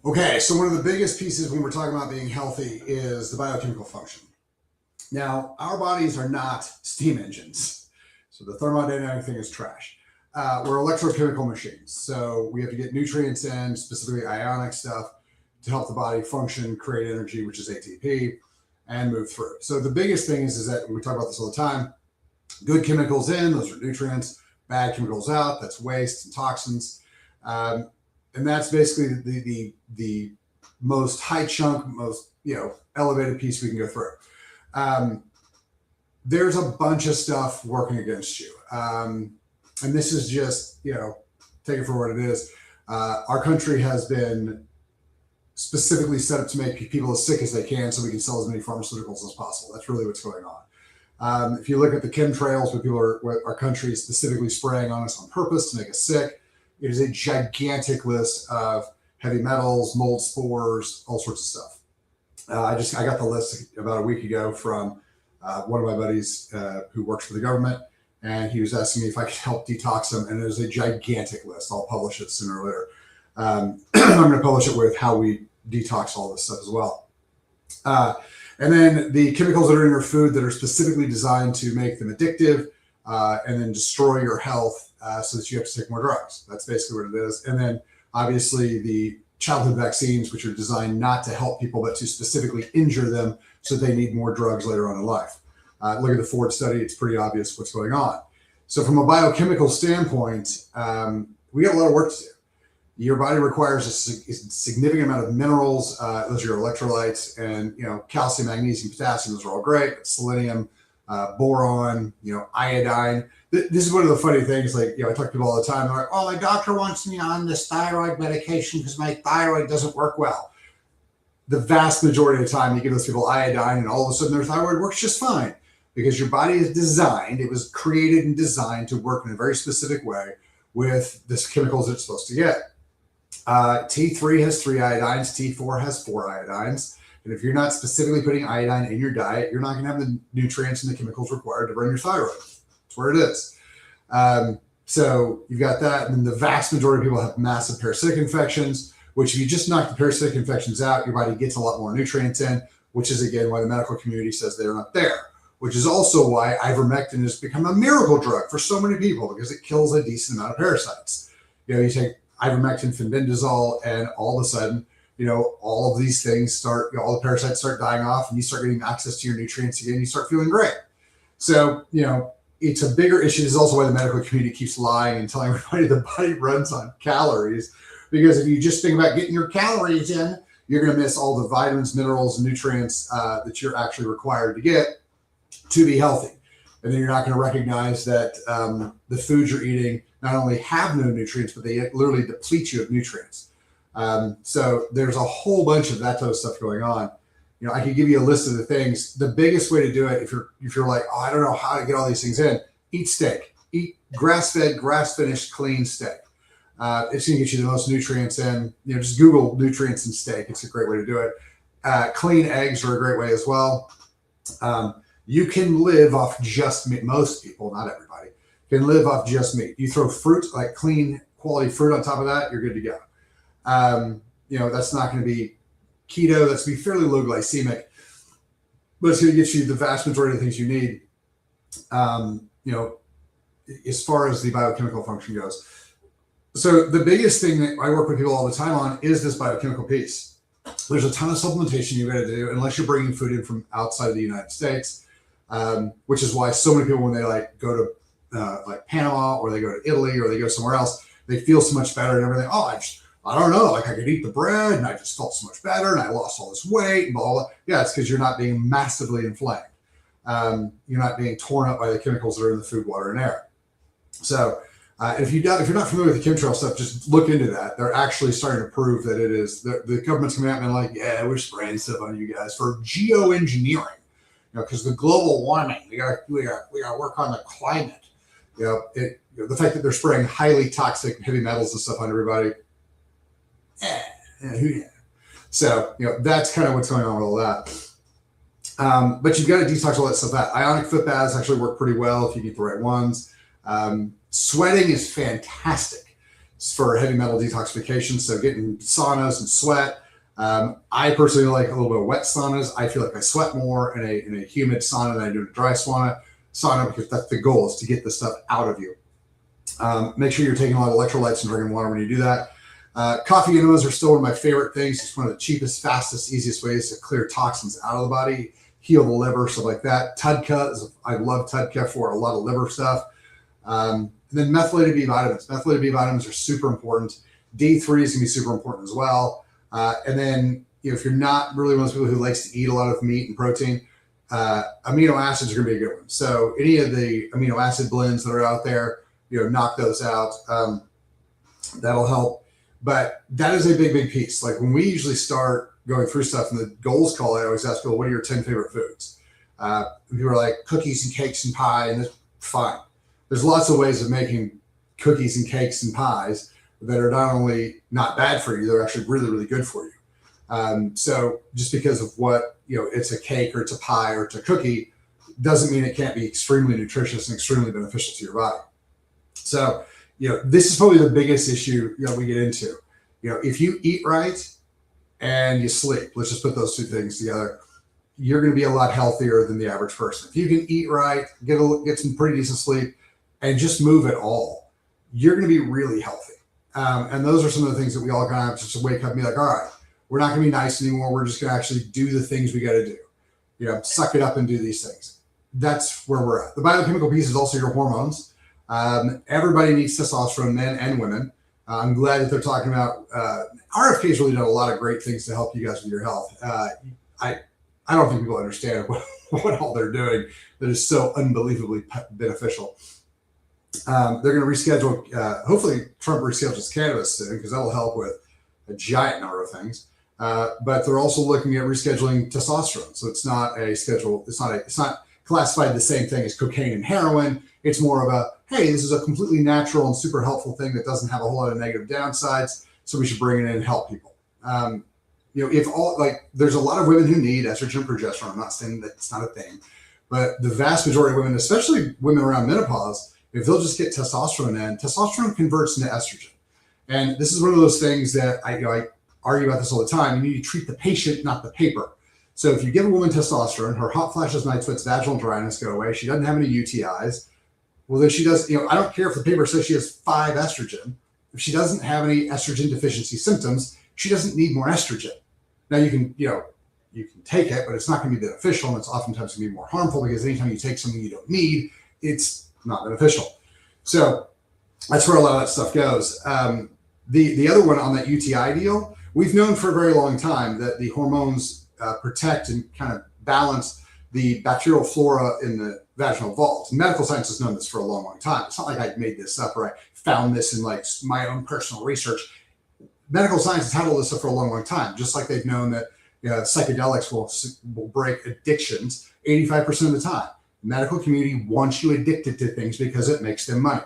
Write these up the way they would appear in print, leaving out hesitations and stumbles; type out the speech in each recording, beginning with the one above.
Okay, so one of the biggest pieces when we're talking about being healthy is the biochemical function. Now, our bodies are not steam engines, so the thermodynamic thing is trash. We're electrochemical machines, so we have to get nutrients in, specifically ionic stuff, to help the body function, create energy, which is ATP, and move through. So the biggest thing is that we talk about this all the time. Good chemicals in, those are nutrients. Bad chemicals out, that's waste and toxins. Um, and that's basically the most high chunk, most elevated piece we can go through. Um, there's a bunch of stuff working against you, and this is just take it for what it is. Our country has been specifically set up to make people as sick as they can, so we can sell as many pharmaceuticals as possible. That's really what's going on. If you look at the chemtrails, what our country is specifically spraying on us on purpose to make us sick, it is a gigantic list of heavy metals, mold spores, all sorts of stuff. I got the list about a week ago from one of my buddies who works for the government, and he was asking me if I could help detox them, and it was a gigantic list. I'll publish it sooner or later. I'm going to publish it with how we detox all this stuff as well. And then the chemicals that are in your food that are specifically designed to make them addictive and then destroy your health so that you have to take more drugs. That's basically what it is. And then obviously the childhood vaccines, which are designed not to help people, but to specifically injure them so they need more drugs later on in life. Look at the Ford study. It's pretty obvious what's going on. So from a biochemical standpoint, we got a lot of work to do. Your body requires a significant amount of minerals. Those are your electrolytes, and calcium, magnesium, potassium. Those are all great. Selenium, boron, iodine. This is one of the funny things. Like I talk to people all the time. They're like, "Oh, my doctor wants me on this thyroid medication because my thyroid doesn't work well." The vast majority of the time, you give those people iodine, and all of a sudden their thyroid works just fine because your body is designed. It was created and designed to work in a very specific way with the chemicals it's supposed to get. T3 has 3 iodines, T4 has 4 iodines. And if you're not specifically putting iodine in your diet, you're not going to have the nutrients and the chemicals required to run your thyroid. That's where it is. So you've got that. And then the vast majority of people have massive parasitic infections, which if you just knock the parasitic infections out, your body gets a lot more nutrients in, which is, again, why the medical community says they're not there, which is also why ivermectin has become a miracle drug for so many people because it kills a decent amount of parasites. You take ivermectin, fenbendazole, and all of a sudden, all of these things all the parasites start dying off, and you start getting access to your nutrients again. You start feeling great. So, it's a bigger issue. This is also why the medical community keeps lying and telling everybody the body runs on calories, because if you just think about getting your calories in, you're going to miss all the vitamins, minerals, and nutrients that you're actually required to get to be healthy. And then you're not going to recognize that the foods you're eating not only have no nutrients, but they literally deplete you of nutrients. So there's a whole bunch of that type of stuff going on. I could give you a list of the things. The biggest way to do it, if you're like, oh, I don't know how to get all these things in, eat steak. Eat grass-fed, grass-finished, clean steak. It's going to get you the most nutrients in. Just Google nutrients in steak. It's a great way to do it. Clean eggs are a great way as well. You can live off just meat. Most people, not everybody, can live off just meat. You throw fruit, like clean quality fruit on top of that, you're good to go. That's not going to be keto. That's going to be fairly low glycemic, but it's going to get you the vast majority of the things you need. As far as the biochemical function goes. So the biggest thing that I work with people all the time on is this biochemical piece. There's a ton of supplementation you got to do unless you're bringing food in from outside of the United States, which is why so many people, when they go to like Panama or they go to Italy or they go somewhere else, they feel so much better and everything. Oh, I don't know, I could eat the bread and I just felt so much better and I lost all this weight and blah, blah, blah. Yeah, it's because you're not being massively inflamed. You're not being torn up by the chemicals that are in the food, water, and air. So if you're not familiar with the chemtrail stuff, just look into that. They're actually starting to prove that it is. The government's coming out and like, yeah, we're spraying stuff on you guys for geoengineering. Because the global warming, we got to work on the climate. The fact that they're spraying highly toxic heavy metals and stuff on everybody. So that's kind of what's going on with all that. But you've got to detox all that stuff out. Ionic foot baths actually work pretty well if you get the right ones. Sweating is fantastic. for heavy metal detoxification. So getting saunas and sweat. I personally like a little bit of wet saunas. I feel like I sweat more in a humid sauna than I do in a dry sauna because that's the goal, is to get the stuff out of you. Make sure you're taking a lot of electrolytes and drinking water when you do that. Coffee enemas are still one of my favorite things. It's one of the cheapest, fastest, easiest ways to clear toxins out of the body, heal the liver, stuff like that. Tudka, I love Tudka for a lot of liver stuff. And then methylated B vitamins. Methylated B vitamins are super important. D3 is going to be super important as well. And then, if you're not really one of those people who likes to eat a lot of meat and protein, amino acids are going to be a good one. So any of the amino acid blends that are out there, knock those out. That'll help. But that is a big, big piece. Like when we usually start going through stuff in the goals call, I always ask people, what are your 10 favorite foods? People are like cookies and cakes and pie, and that's fine. There's lots of ways of making cookies and cakes and pies that are not only not bad for you, they're actually really, really good for you. So just because of what, it's a cake or it's a pie or it's a cookie, doesn't mean it can't be extremely nutritious and extremely beneficial to your body. So, this is probably the biggest issue we get into. If you eat right and you sleep, let's just put those two things together, you're going to be a lot healthier than the average person. If you can eat right, get some pretty decent sleep, and just move at all, you're going to be really healthy. And those are some of the things that we all kind of have to just wake up and be like, all right, we're not going to be nice anymore. We're just going to actually do the things we got to do. Suck it up and do these things. That's where we're at. The biochemical piece is also your hormones. Everybody needs testosterone, men and women. I'm glad that they're talking about, RFK's really done a lot of great things to help you guys with your health. I don't think people understand what all they're doing that is so unbelievably beneficial. They're going to reschedule, hopefully Trump reschedules cannabis soon, because that'll help with a giant number of things. But they're also looking at rescheduling testosterone. So it's not a schedule. It's not classified the same thing as cocaine and heroin. It's more of a, hey, this is a completely natural and super helpful thing that doesn't have a whole lot of negative downsides. So we should bring it in and help people. There's a lot of women who need estrogen and progesterone. I'm not saying that it's not a thing, but the vast majority of women, especially women around menopause, if they'll just get testosterone in, testosterone converts into estrogen. And this is one of those things that I argue about this all the time. You need to treat the patient, not the paper. So if you give a woman testosterone, her hot flashes, night sweats, vaginal dryness go away. She doesn't have any UTIs. Well, then she does, I don't care if the paper says she has 5 estrogen. If she doesn't have any estrogen deficiency symptoms, she doesn't need more estrogen. Now you can take it, but it's not going to be beneficial. And it's oftentimes going to be more harmful, because anytime you take something you don't need, it's not beneficial. So that's where a lot of that stuff goes. The other one on that UTI deal, we've known for a very long time that the hormones protect and kind of balance the bacterial flora in the vaginal vault. And medical science has known this for a long, long time. It's not like I made this up or I found this in like my own personal research. Medical science has had all this stuff for a long, long time, just like they've known that psychedelics will break addictions 85% of the time. The medical community wants you addicted to things because it makes them money.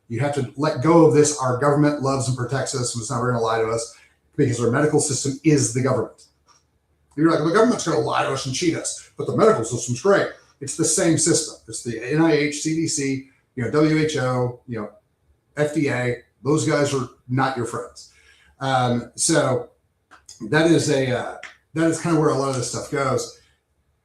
You have to let go of this. Our government loves and protects us, and it's never going to lie to us, because our medical system is the government. You're like, the government's going to lie to us and cheat us, but the medical system's great. It's the same system. It's the NIH, CDC, WHO, FDA. Those guys are not your friends. So that is kind of where a lot of this stuff goes.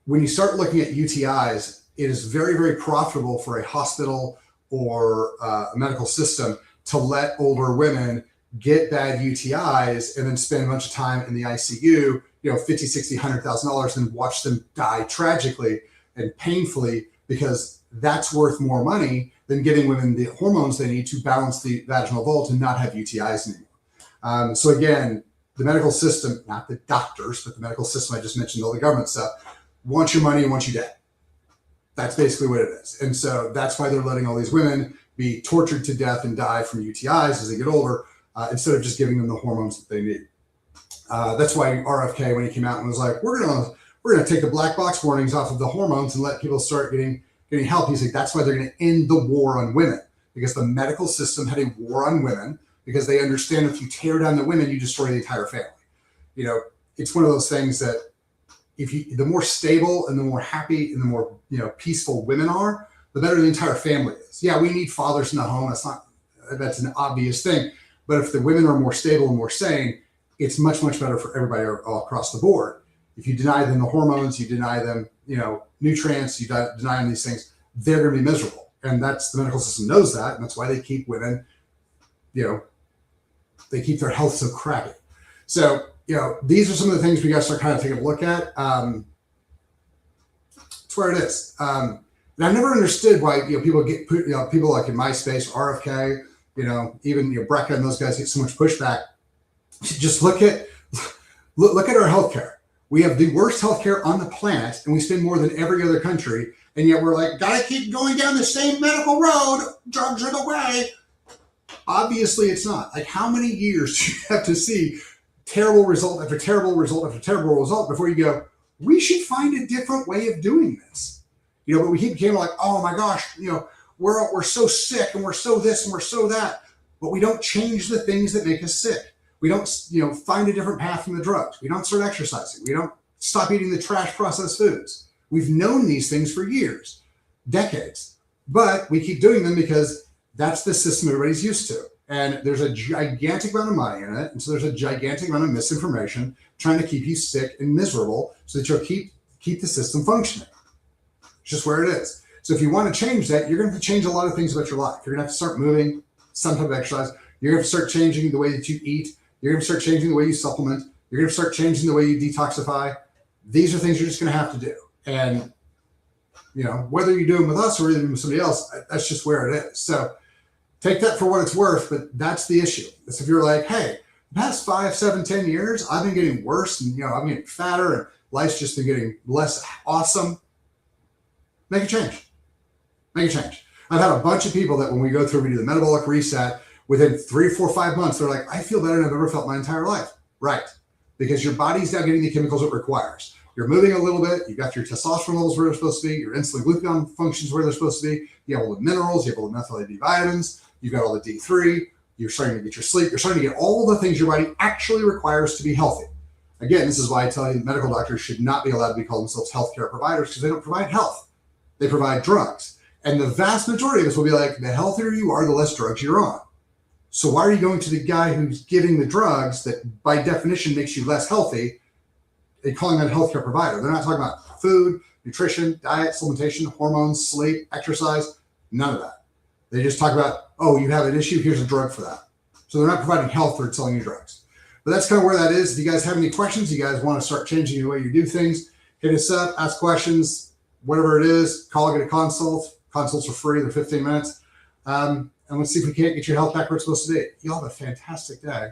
When you start looking at UTIs, it is very, very profitable for a hospital or a medical system to let older women get bad UTIs and then spend a bunch of time in the ICU, $50,000, $60,000, $100,000, and watch them die tragically and painfully, because that's worth more money than giving women the hormones they need to balance the vaginal vault and not have UTIs anymore. So again, the medical system, not the doctors, but the medical system I just mentioned, all the government stuff, wants your money and wants you dead. That's basically what it is. And so that's why they're letting all these women be tortured to death and die from UTIs as they get older, instead of just giving them the hormones that they need. That's why RFK, when he came out and was like, we're gonna take the black box warnings off of the hormones and let people start getting help. He's like, that's why they're going to end the war on women, because the medical system had a war on women, because they understand if you tear down the women, you destroy the entire family. It's one of those things that the more stable and the more happy and the more peaceful women are, the better the entire family is. Yeah, we need fathers in the home. That's an obvious thing. But if the women are more stable and more sane, it's much, much better for everybody all across the board. If you deny them the hormones, you deny them, nutrients, you deny them these things, they're going to be miserable. And that's, the medical system knows that. And that's why they keep women, they keep their health so crappy. So, these are some of the things we got to start kind of taking a look at. It's where it is. And I've never understood why, people get put, people like in MySpace, RFK, even, Brecca and those guys get so much pushback. Just look at our healthcare. We have the worst healthcare on the planet, and we spend more than every other country. And yet we're like, gotta keep going down the same medical road. Drugs are the way. Obviously, it's not. Like, how many years do you have to see terrible result after terrible result after terrible result before you go, we should find a different way of doing this? But we keep like, oh my gosh, we're so sick and we're so this and we're so that, but we don't change the things that make us sick. We don't, find a different path from the drugs. We don't start exercising. We don't stop eating the trash processed foods. We've known these things for years, decades, but we keep doing them because that's the system everybody's used to. And there's a gigantic amount of money in it. And so there's a gigantic amount of misinformation trying to keep you sick and miserable so that you'll keep the system functioning. It's just where it is. So if you want to change that, you're going to have to change a lot of things about your life. You're going to have to start moving, some type of exercise. You're going to have to start changing the way that you eat. You're going to start changing the way you supplement. You're going to start changing the way you detoxify. These are things you're just going to have to do. And, whether you do them with us or whether you do them with somebody else, that's just where it is. So take that for what it's worth, but that's the issue. It's if you're like, hey, the past 5, 7, 10 years, I've been getting worse and, I'm getting fatter and life's just been getting less awesome. Make a change. Make a change. I've had a bunch of people that when we go through, we do the metabolic reset, within 3, 4, 5 months, they're like, I feel better than I've ever felt my entire life. Right. Because your body's now getting the chemicals it requires. You're moving a little bit. You've got your testosterone levels where they're supposed to be. Your insulin glucagon functions where they're supposed to be. You have all the minerals. You have all the methylated D vitamins. You've got all the D3. You're starting to get your sleep. You're starting to get all the things your body actually requires to be healthy. Again, this is why I tell you medical doctors should not be allowed to call themselves healthcare providers because they don't provide health. They provide drugs. And the vast majority of us will be like, the healthier you are, the less drugs you're on. So why are you going to the guy who's giving the drugs that by definition makes you less healthy and calling that a healthcare provider? They're not talking about food, nutrition, diet, supplementation, hormones, sleep, exercise, none of that. They just talk about, oh, you have an issue, here's a drug for that. So they're not providing health, they're selling you drugs. But that's kind of where that is. If you guys have any questions, you guys want to start changing the way you do things, hit us up, ask questions, whatever it is, call, get a consult. Consults are free, they're 15 minutes. And let's see if we can't get your health back where it's supposed to be. Y'all have a fantastic day.